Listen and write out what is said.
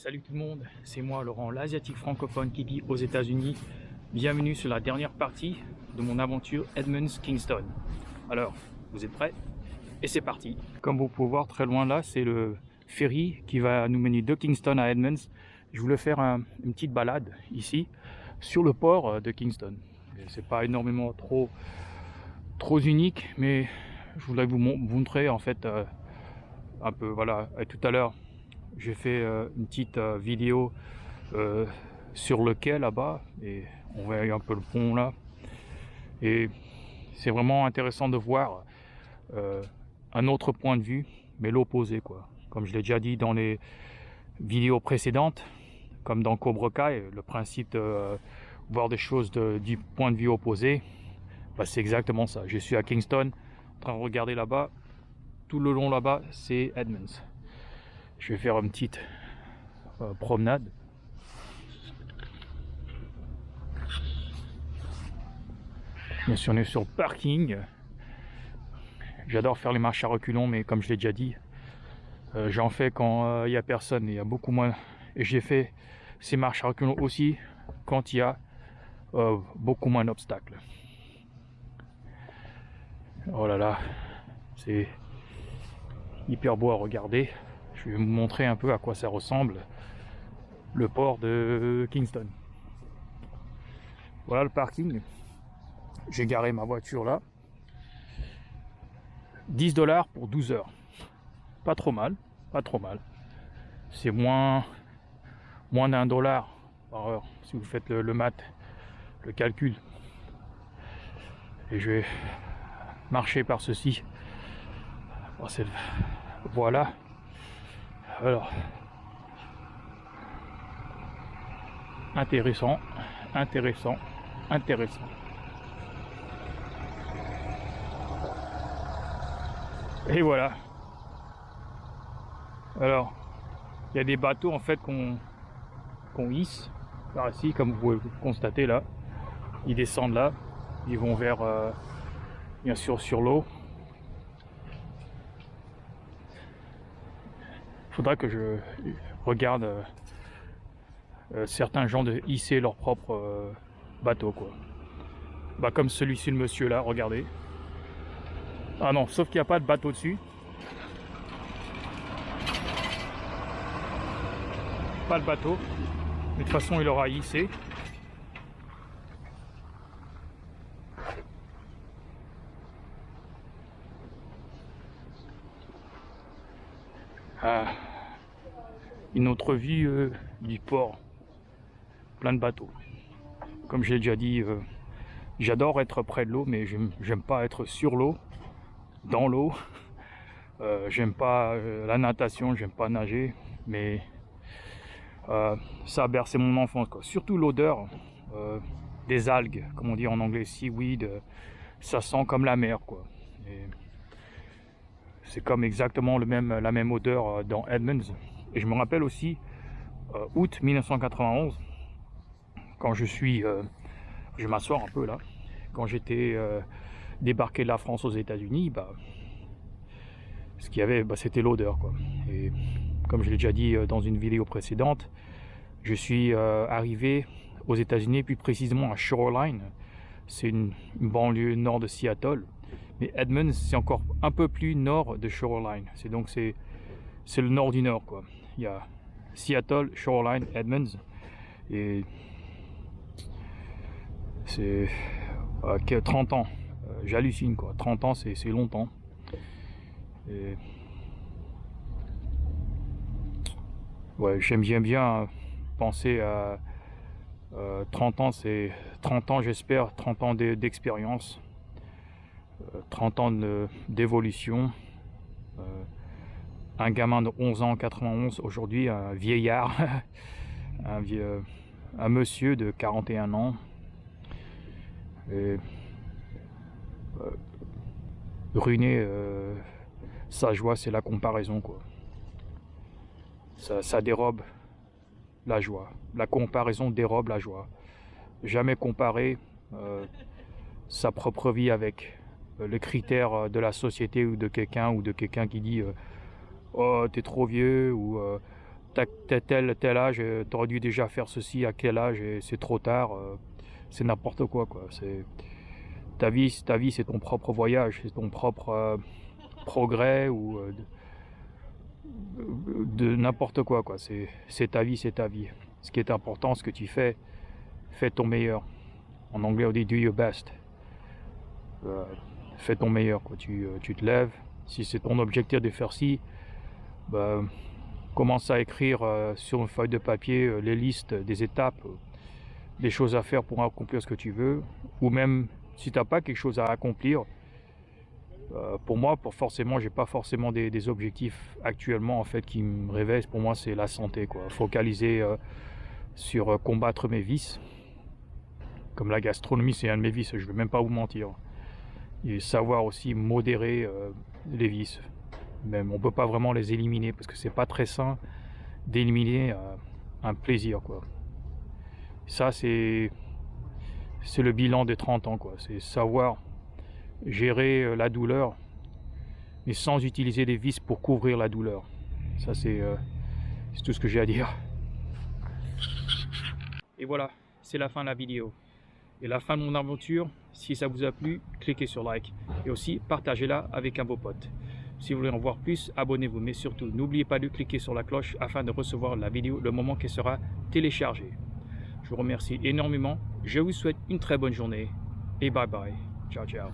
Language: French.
Salut tout le monde, c'est moi Laurent, l'asiatique francophone qui vit aux États-Unis. Bienvenue sur la dernière partie de mon aventure Edmonds-Kingston. Alors, vous êtes prêts? Et c'est parti. Comme vous pouvez voir très loin là, c'est le ferry qui va nous mener de Kingston à Edmonds. Je voulais faire une petite balade ici sur le port de Kingston. C'est pas énormément trop unique, mais je voulais vous montrer en fait un peu. Voilà, et tout à l'heure j'ai fait une petite vidéo sur le quai là-bas et on voit un peu le pont là, et c'est vraiment intéressant de voir un autre point de vue, mais l'opposé quoi. Comme je l'ai déjà dit dans les vidéos précédentes, comme dans Cobra Kai, le principe de voir des choses du point de vue opposé, bah, c'est exactement ça. Je suis à Kingston en train de regarder là-bas, tout le long là-bas c'est Edmonds. Je vais faire une petite promenade. Bien sûr, on est sur le parking. J'adore faire les marches à reculons, mais comme je l'ai déjà dit, j'en fais quand il n'y a personne, il y a beaucoup moins. Et j'ai fait ces marches à reculons aussi quand il y a beaucoup moins d'obstacles. Oh là là, c'est hyper beau à regarder. Je vais vous montrer un peu à quoi ça ressemble, le port de Kingston. Voilà le parking. J'ai garé ma voiture là. 10$ pour 12 heures. Pas trop mal, pas trop mal. C'est moins d'$1 par heure si vous faites le math, le calcul. Et je vais marcher par ceci. Oh, voilà. Alors, intéressant, intéressant, intéressant. Et voilà. Alors, il y a des bateaux en fait qu'on hisse par ici, comme vous pouvez le constater là. Ils descendent là, ils vont vers, bien sûr, sur l'eau. Faudra que je regarde certains gens de hisser leur propre bateau quoi. Bah comme celui-ci, le monsieur là, regardez. Ah non, sauf qu'il n'y a pas de bateau dessus. Pas de bateau. Mais de toute façon, il aura hissé. Ah, une autre vue du port. Plein de bateaux. Comme j'ai déjà dit, j'adore être près de l'eau, mais j'aime pas être sur l'eau, dans l'eau. J'aime pas la natation, j'aime pas nager, mais ça a bercé mon enfance quoi. Surtout l'odeur des algues, comme on dit en anglais, seaweed, ça sent comme la mer quoi. C'est comme exactement la même odeur dans Edmonds. Et je me rappelle aussi août 1991, quand je vais m'asseoir un peu là, quand j'étais débarqué de la France aux États-Unis, bah, ce qu'il y avait, bah, c'était l'odeur quoi. Et comme je l'ai déjà dit dans une vidéo précédente, je suis arrivé aux États-Unis, plus précisément à Shoreline. C'est une banlieue nord de Seattle, mais Edmonds c'est encore un peu plus nord de Shoreline. C'est le nord du nord quoi. Il y a Seattle, Shoreline, Edmonds, et c'est 30 ans. J'hallucine quoi. 30 ans c'est longtemps. Et ouais, j'aime bien penser à 30 ans, c'est 30 ans j'espère, 30 ans d'expérience, 30 ans d'évolution. Un gamin de 11 ans en 91, aujourd'hui un vieillard, un monsieur de 41 ans. Et ruiner sa joie, c'est la comparaison quoi. Ça dérobe la joie. La comparaison dérobe la joie. Jamais comparer sa propre vie avec les critères de la société ou de quelqu'un qui dit oh t'es trop vieux, ou t'as tel âge, t'aurais dû déjà faire ceci à quel âge et c'est trop tard. C'est n'importe quoi. Ta vie, c'est ton propre voyage, c'est ton propre progrès ou de n'importe quoi. C'est ta vie, c'est ta vie. Ce qui est important, ce que tu fais, fais ton meilleur. En anglais, on dit do your best. Fais ton meilleur. Tu te lèves. Si c'est ton objectif de faire ci, bah, commence à écrire sur une feuille de papier les listes des étapes, des choses à faire pour accomplir ce que tu veux. Ou même si tu n'as pas quelque chose à accomplir, pour moi, forcément, j'ai pas forcément des objectifs actuellement en fait qui me réveillent. Pour moi, c'est la santé, Focaliser sur combattre mes vices. Comme la gastronomie, c'est un de mes vices, je vais même pas vous mentir. Et savoir aussi modérer les vices. Même on peut pas vraiment les éliminer parce que c'est pas très sain d'éliminer un plaisir, Ça, c'est le bilan des 30 ans, C'est savoir gérer la douleur, mais sans utiliser des vices pour couvrir la douleur. Ça, c'est tout ce que j'ai à dire. Et voilà, c'est la fin de la vidéo. Et la fin de mon aventure. Si ça vous a plu, cliquez sur like. Et aussi, partagez-la avec un beau pote. Si vous voulez en voir plus, abonnez-vous. Mais surtout, n'oubliez pas de cliquer sur la cloche afin de recevoir la vidéo le moment qu'elle sera téléchargée. Je vous remercie énormément. Je vous souhaite une très bonne journée. Et bye bye. Ciao, ciao.